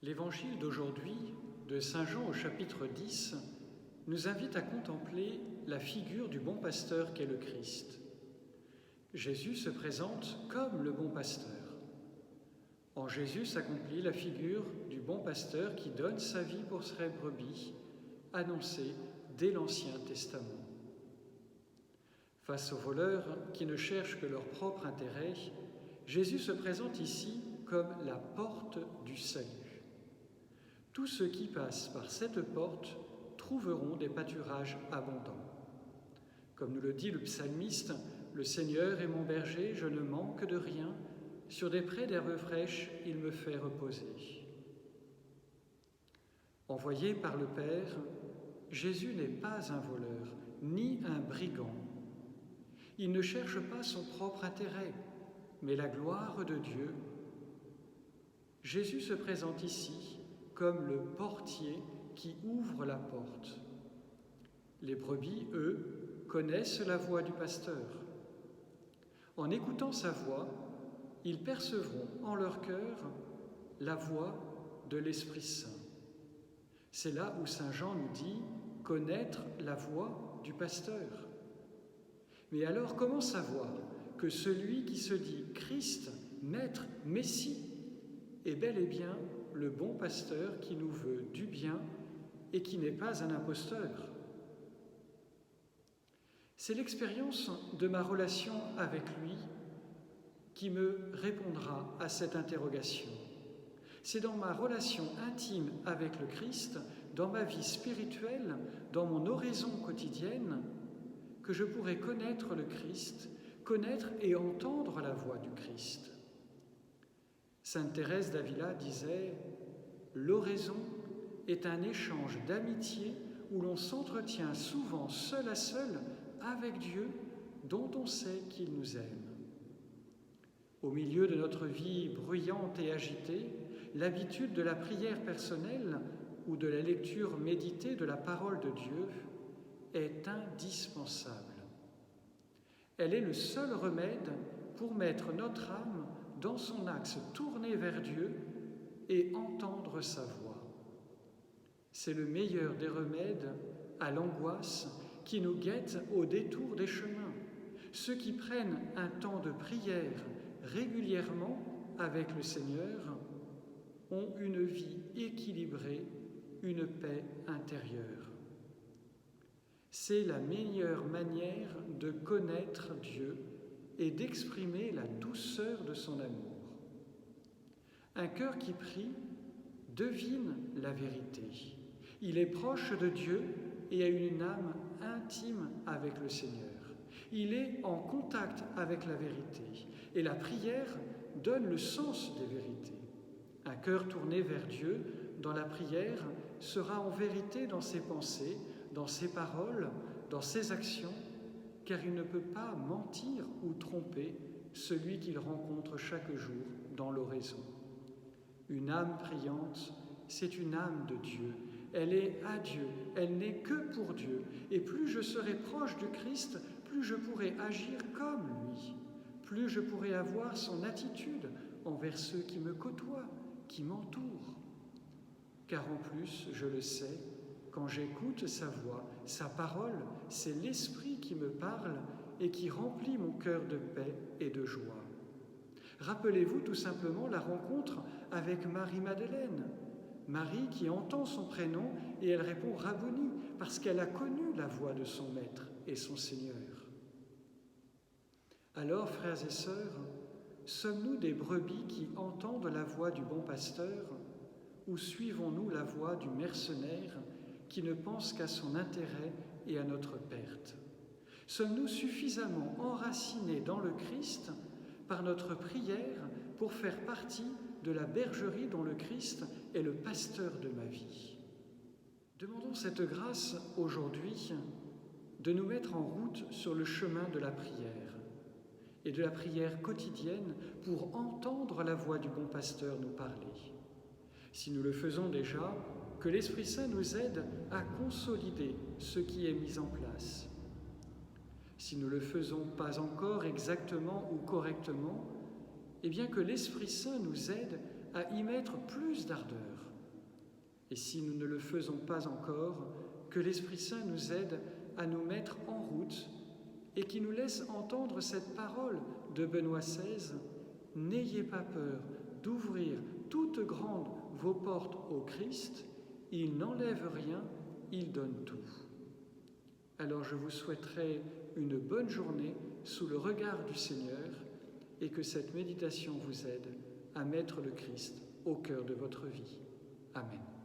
L'évangile d'aujourd'hui, de Saint Jean au chapitre 10, nous invite à contempler la figure du bon pasteur qu'est le Christ. Jésus se présente comme le bon pasteur. En Jésus s'accomplit la figure du bon pasteur qui donne sa vie pour ses brebis, annoncée dès l'Ancien Testament. Face aux voleurs qui ne cherchent que leur propre intérêt, Jésus se présente ici comme la porte du salut. Tous ceux qui passent par cette porte trouveront des pâturages abondants. Comme nous le dit le psalmiste, « Le Seigneur est mon berger, je ne manque de rien. Sur des prés d'herbes fraîches, il me fait reposer. » Envoyé par le Père, Jésus n'est pas un voleur, ni un brigand. Il ne cherche pas son propre intérêt, mais la gloire de Dieu. Jésus se présente ici comme le portier qui ouvre la porte. Les brebis, eux, connaissent la voix du pasteur. En écoutant sa voix, ils percevront en leur cœur la voix de l'Esprit Saint. C'est là où Saint Jean nous dit « connaître la voix du pasteur ». Mais alors, comment savoir que celui qui se dit Christ, Maître, Messie, est bel et bien le bon pasteur qui nous veut du bien et qui n'est pas un imposteur? C'est l'expérience de ma relation avec lui qui me répondra à cette interrogation. C'est dans ma relation intime avec le Christ, dans ma vie spirituelle, dans mon oraison quotidienne, que je pourrai connaître le Christ, connaître et entendre la voix du Christ. Sainte Thérèse d'Avila disait « L'oraison est un échange d'amitié où l'on s'entretient souvent seul à seul avec Dieu dont on sait qu'il nous aime. » Au milieu de notre vie bruyante et agitée, l'habitude de la prière personnelle ou de la lecture méditée de la parole de Dieu est indispensable. Elle est le seul remède pour mettre notre âme dans son axe tourné vers Dieu et entendre sa voix. C'est le meilleur des remèdes à l'angoisse qui nous guette au détour des chemins. Ceux qui prennent un temps de prière régulièrement avec le Seigneur ont une vie équilibrée, une paix intérieure. C'est la meilleure manière de connaître Dieu et d'exprimer la douceur de son amour. Un cœur qui prie devine la vérité. Il est proche de Dieu et a une âme intime avec le Seigneur. Il est en contact avec la vérité et la prière donne le sens des vérités. Un cœur tourné vers Dieu dans la prière sera en vérité dans ses pensées, dans ses paroles, dans ses actions, car il ne peut pas mentir ou tromper celui qu'il rencontre chaque jour dans l'oraison. Une âme priante, c'est une âme de Dieu. Elle est à Dieu, elle n'est que pour Dieu. Et plus je serai proche du Christ, plus je pourrai agir comme lui, plus je pourrai avoir son attitude envers ceux qui me côtoient, qui m'entourent. Car en plus, je le sais, quand j'écoute sa voix, sa parole, c'est l'Esprit qui me parle et qui remplit mon cœur de paix et de joie. Rappelez-vous tout simplement la rencontre avec Marie-Madeleine. Marie qui entend son prénom et elle répond « Rabboni » parce qu'elle a connu la voix de son Maître et son Seigneur. Alors, frères et sœurs, sommes-nous des brebis qui entendent la voix du bon pasteur ou suivons-nous la voix du mercenaire qui ne pense qu'à son intérêt et à notre perte? Sommes-nous suffisamment enracinés dans le Christ par notre prière pour faire partie de la bergerie dont le Christ est le pasteur de ma vie? Demandons cette grâce aujourd'hui de nous mettre en route sur le chemin de la prière et de la prière quotidienne pour entendre la voix du bon pasteur nous parler. Si nous le faisons déjà, que l'Esprit Saint nous aide à consolider ce qui est mis en place. Si nous ne le faisons pas encore exactement ou correctement, eh bien que l'Esprit Saint nous aide à y mettre plus d'ardeur, Et si nous ne le faisons pas encore, que l'Esprit Saint nous aide à nous mettre en route et qui nous laisse entendre cette parole de Benoît XVI, « N'ayez pas peur d'ouvrir toutes grandes vos portes au Christ, il n'enlève rien, il donne tout. » Alors je vous souhaiterais une bonne journée sous le regard du Seigneur et que cette méditation vous aide à mettre le Christ au cœur de votre vie. Amen.